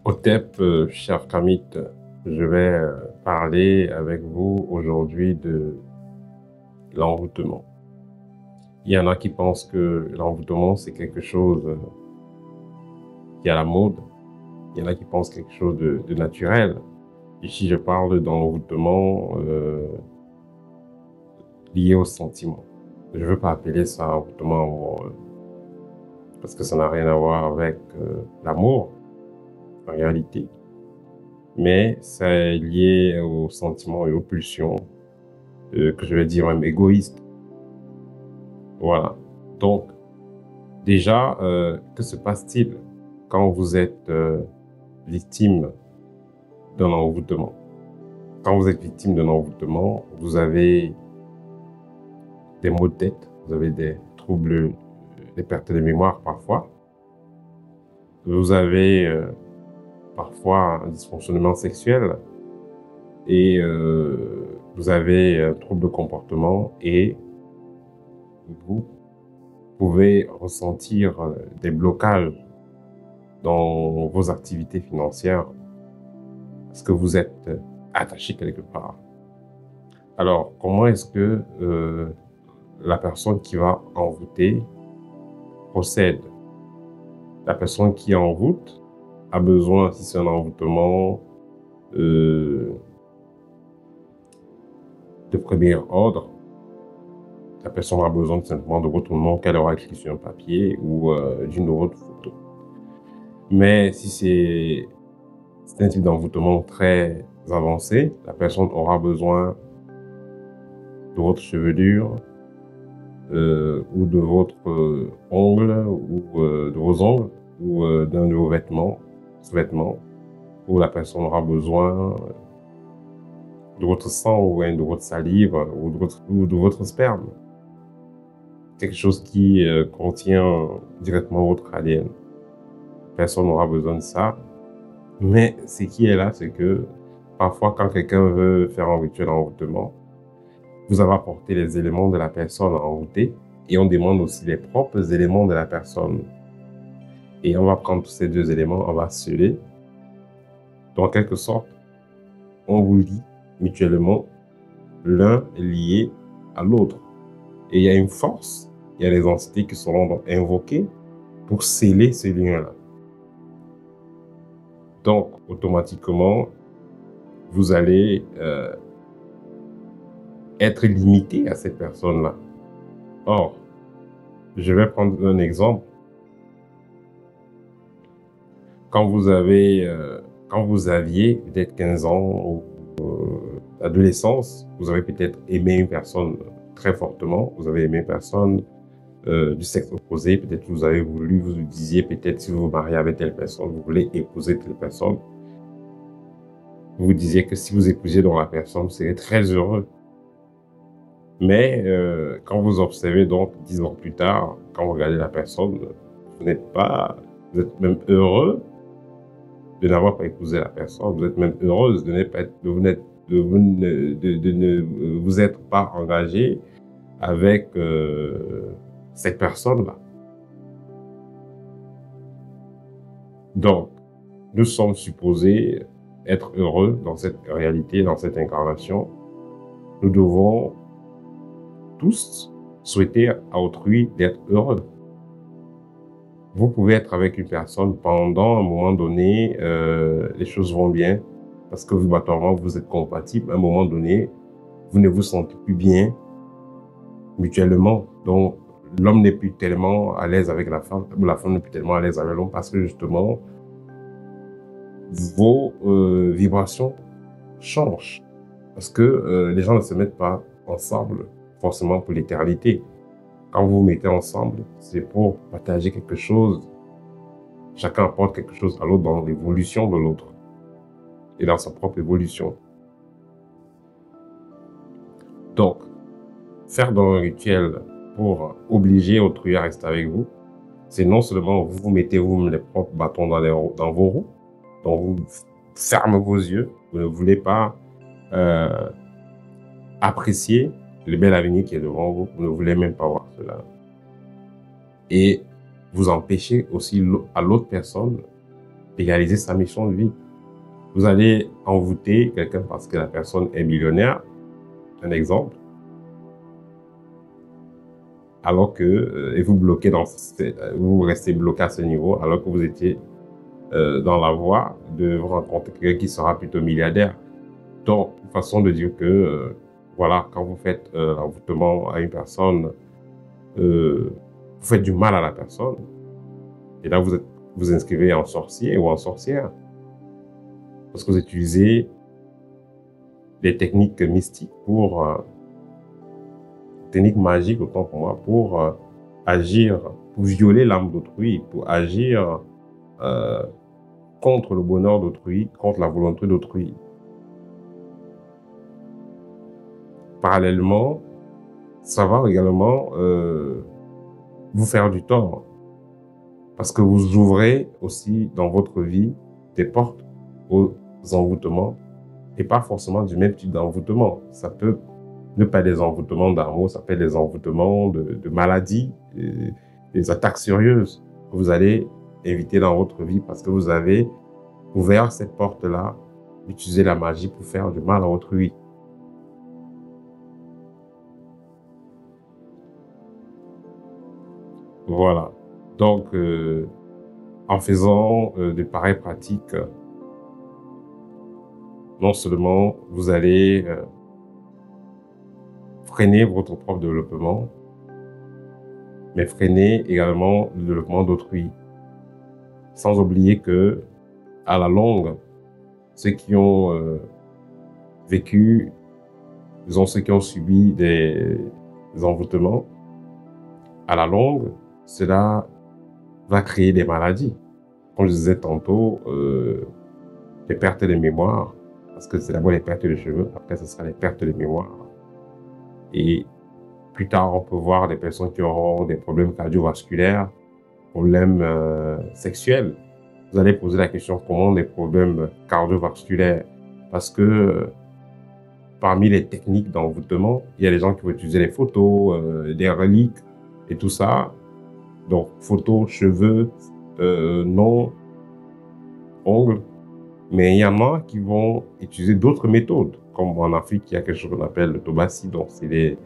Hotep, cher Kamit, je vais parler avec vous aujourd'hui de l'envoûtement. Il y en a qui pensent que l'envoûtement, c'est quelque chose qui est à la mode. Il y en a qui pensent quelque chose de naturel. Ici, je parle d'envoûtement lié au sentiment. Je ne veux pas appeler ça envoûtement amoureux, parce que ça n'a rien à voir avec l'amour, en réalité. Mais c'est lié aux sentiments et aux pulsions, que je vais dire même égoïstes. Voilà. Donc, déjà, que se passe-t-il quand vous êtes victime d'un envoûtement? Quand vous êtes victime d'un envoûtement, vous avez des maux de tête, vous avez des troubles, des pertes de mémoire parfois. Vous avez parfois un dysfonctionnement sexuel et vous avez un trouble de comportement et vous pouvez ressentir des blocages dans vos activités financières parce que vous êtes attaché quelque part. Alors, comment est-ce que la personne qui va envoûter procède? La personne qui envoûte a besoin, si c'est un envoûtement de premier ordre, la personne aura besoin simplement de votre nom qu'elle aura écrit sur un papier ou d'une autre photo. Mais si c'est un type d'envoûtement très avancé, la personne aura besoin de votre chevelure ou de votre ongle ou de vos ongles ou d'un de vos sous-vêtements, où la personne aura besoin de votre sang ou de votre salive ou de votre sperme. Quelque chose qui contient directement votre ADN. Personne n'aura besoin de ça. Mais ce qui est là, c'est que parfois, quand quelqu'un veut faire un rituel d'envoûtement, vous avez apporté les éléments de la personne envoûtée et on demande aussi les propres éléments de la personne. Et on va prendre tous ces deux éléments, on va sceller. Donc, en quelque sorte, on vous lie mutuellement, l'un lié à l'autre. Et il y a une force, il y a des entités qui seront donc invoquées pour sceller ce lien-là. Donc, automatiquement, vous allez être limité à cette personne-là. Or, je vais prendre un exemple. Quand vous aviez peut-être 15 ans ou adolescence, vous avez peut-être aimé une personne très fortement, vous avez aimé une personne du sexe opposé, peut-être vous avez voulu, vous disiez peut-être si vous vous mariez avec telle personne, vous voulez épouser telle personne. Vous vous disiez que si vous épousiez dans la personne, vous serez très heureux. Mais quand vous observez donc 10 ans plus tard, quand vous regardez la personne, vous êtes même heureux de n'avoir pas épousé la personne, vous êtes même heureuse de ne vous être pas engagé avec cette personne-là. Donc, nous sommes supposés être heureux dans cette réalité, dans cette incarnation. Nous devons tous souhaiter à autrui d'être heureux. Vous pouvez être avec une personne pendant un moment donné, les choses vont bien, parce que vibratoirement vous êtes compatibles. À un moment donné, vous ne vous sentez plus bien mutuellement. Donc, l'homme n'est plus tellement à l'aise avec la femme, ou la femme n'est plus tellement à l'aise avec l'homme, parce que justement, vos vibrations changent. Parce que les gens ne se mettent pas ensemble forcément pour l'éternité. Quand vous vous mettez ensemble, c'est pour partager quelque chose. Chacun apporte quelque chose à l'autre dans l'évolution de l'autre et dans sa propre évolution. Donc, faire dans un rituel pour obliger autrui à rester avec vous, c'est non seulement vous mettez vous-même les propres bâtons dans vos roues, donc vous fermez vos yeux, vous ne voulez pas apprécier le bel avenir qui est devant vous, vous ne voulez même pas voir cela. Et vous empêchez aussi à l'autre personne égaliser sa mission de vie. Vous allez envoûter quelqu'un parce que la personne est millionnaire, un exemple, alors que et vous bloquez vous restez bloqué à ce niveau alors que vous étiez dans la voie de rencontrer quelqu'un qui sera plutôt milliardaire. Donc, une façon de dire que voilà, quand vous faites l'envoûtement à une personne, vous faites du mal à la personne. Et là, vous inscrivez en sorcier ou en sorcière. Parce que vous utilisez des techniques mystiques techniques magiques autant pour moi, pour agir, pour violer l'âme d'autrui, pour agir contre le bonheur d'autrui, contre la volonté d'autrui. Parallèlement, ça va également vous faire du tort. Parce que vous ouvrez aussi dans votre vie des portes aux envoûtements et pas forcément du même type d'envoûtement. Ça peut ne pas être des envoûtements d'amour, ça peut être des envoûtements de maladies, des attaques sérieuses que vous allez éviter dans votre vie parce que vous avez ouvert cette porte-là, d'utiliser la magie pour faire du mal à autrui. Voilà. Donc, en faisant de pareilles pratiques, non seulement vous allez freiner votre propre développement, mais freiner également le développement d'autrui. Sans oublier que, à la longue, ceux qui ont vécu, disons ceux qui ont subi des envoûtements, à la longue, cela va créer des maladies. Comme je disais tantôt, les pertes de mémoire, parce que c'est d'abord les pertes de cheveux, après ce sera les pertes de mémoire. Et plus tard, on peut voir des personnes qui auront des problèmes cardiovasculaires, problèmes sexuels. Vous allez poser la question comment des problèmes cardiovasculaires, parce que parmi les techniques d'envoûtement, il y a des gens qui vont utiliser les photos, des reliques et tout ça. Donc photos, cheveux, noms, ongles. Mais il y en a qui vont utiliser d'autres méthodes, comme en Afrique, il y a quelque chose qu'on appelle le tobassi. Donc, c'est des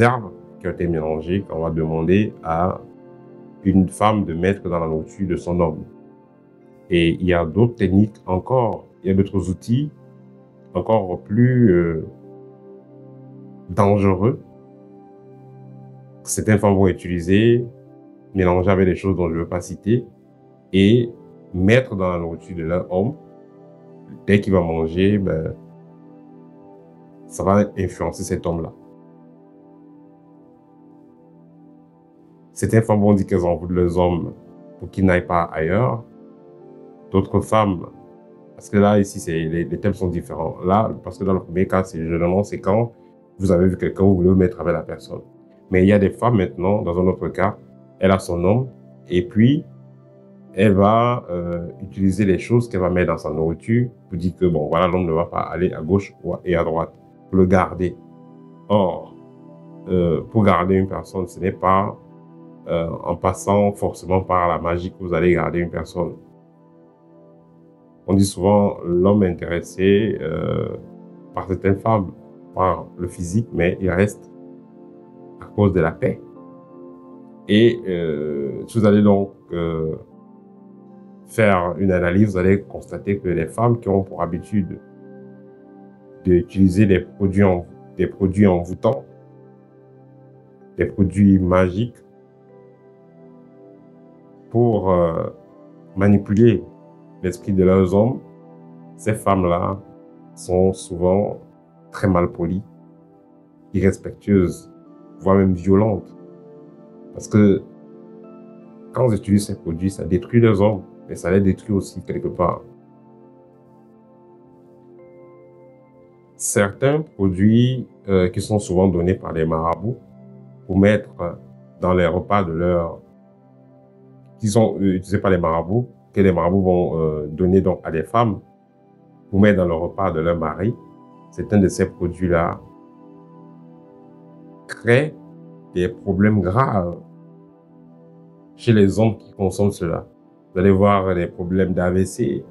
herbes qui ont été mélangées qu'on va demander à une femme de mettre dans la nourriture de son homme. Et il y a d'autres techniques encore, il y a d'autres outils encore plus dangereux. Certaines femmes vont utiliser, mélanger avec des choses dont je ne veux pas citer, et mettre dans la nourriture de leur homme. Dès qu'il va manger, ben, ça va influencer cet homme-là. Certaines femmes vont dire qu'elles envoûtent leurs hommes pour qu'ils n'aillent pas ailleurs. D'autres femmes, parce que là, ici, les thèmes sont différents. Là, parce que dans le premier cas, généralement, c'est quand vous avez vu quelqu'un, vous voulez vous mettre avec la personne. Mais il y a des femmes maintenant, dans un autre cas, elle a son homme, et puis, elle va utiliser les choses qu'elle va mettre dans sa nourriture pour dire que, bon, voilà, l'homme ne va pas aller à gauche et à droite, pour le garder. Or, pour garder une personne, ce n'est pas en passant forcément par la magie que vous allez garder une personne. On dit souvent l'homme est intéressé par certaines femmes, par le physique, mais il reste à cause de la paix. Et si vous allez donc faire une analyse, vous allez constater que les femmes qui ont pour habitude d'utiliser des produits envoûtants, des produits magiques pour manipuler l'esprit de leurs hommes, ces femmes-là sont souvent très malpolies, irrespectueuses, voire même violentes. Parce que quand ils utilisent ces produits, ça détruit leurs hommes, mais ça les détruit aussi quelque part. Certains produits qui sont souvent donnés par les marabouts pour mettre dans les repas de leur... qui sont utilisés par les marabouts, que les marabouts vont donner donc à des femmes pour mettre dans le repas de leur mari, certains de ces produits-là créent des problèmes graves chez les hommes qui consomment cela. Vous allez voir des problèmes d'AVC.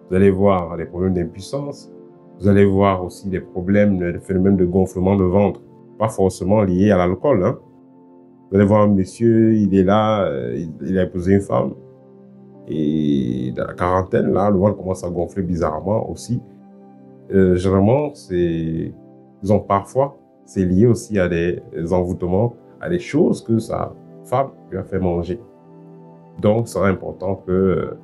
Vous allez voir des problèmes d'impuissance. Vous allez voir aussi des problèmes, des phénomènes de gonflement de ventre. Pas forcément liés à l'alcool, hein. Vous allez voir un monsieur, il est là, il a épousé une femme. Et dans la quarantaine, là, le ventre commence à gonfler bizarrement aussi. Généralement, disons parfois, c'est lié aussi à des envoûtements, à des choses que sa femme lui a fait manger. Donc, c'est important que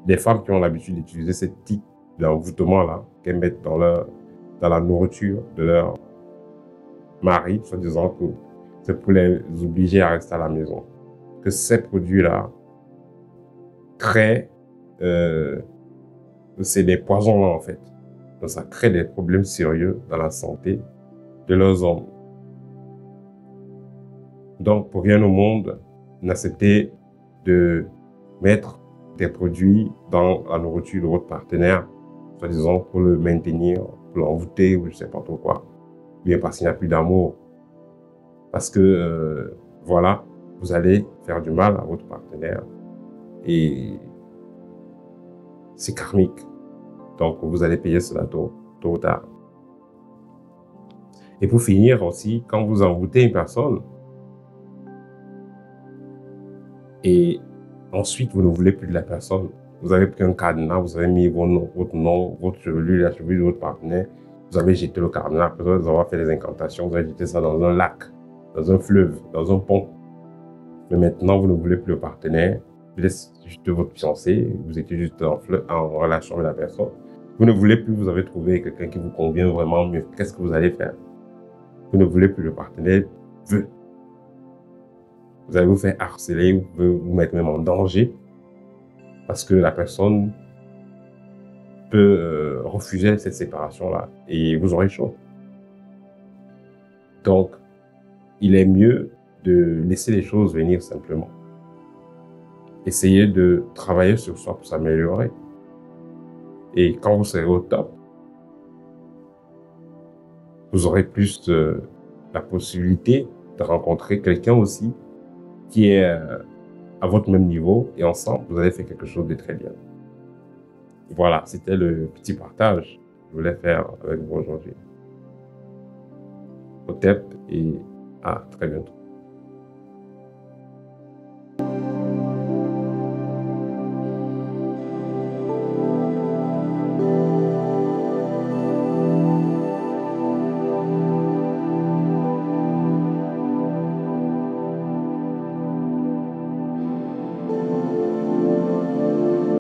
des femmes qui ont l'habitude d'utiliser ce type d'envoûtement-là, qu'elles mettent dans la nourriture de leur mari, en disant que c'est pour les obliger à rester à la maison. Que ces produits-là créent, c'est des poisons-là en fait. Donc ça crée des problèmes sérieux dans la santé de leurs hommes. Donc pour rien au monde, n'acceptez de mettre des produits dans la nourriture de votre partenaire, soi-disant pour le maintenir, pour l'envoûter ou je sais pas trop quoi. Bien parce qu'il n'y a plus d'amour. Parce que, voilà, vous allez faire du mal à votre partenaire. Et c'est karmique. Donc, vous allez payer cela tôt ou tard. Et pour finir aussi, quand vous envoûtez une personne, et ensuite vous ne voulez plus de la personne, vous avez pris un cadenas, vous avez mis votre nom, votre chevelure, la chevelure de votre partenaire, vous avez jeté le cadenas, après vous avez fait des incantations, vous avez jeté ça dans un lac, dans un fleuve, dans un pont. Mais maintenant, vous ne voulez plus le partenaire, vous êtes juste votre fiancé, vous étiez juste en relation avec la personne. Vous ne voulez plus, vous avez trouvé quelqu'un qui vous convient vraiment mieux. Qu'est-ce que vous allez faire? Vous ne voulez plus le partenaire veut. Vous allez vous faire harceler, vous pouvez vous mettre même en danger parce que la personne peut refuser cette séparation-là et vous aurez chaud. Donc, il est mieux de laisser les choses venir simplement. Essayez de travailler sur soi pour s'améliorer. Et quand vous serez au top, vous aurez plus la possibilité de rencontrer quelqu'un aussi qui est à votre même niveau et ensemble, vous allez faire quelque chose de très bien. Voilà, c'était le petit partage que je voulais faire avec vous aujourd'hui. Au TEP et à très bientôt.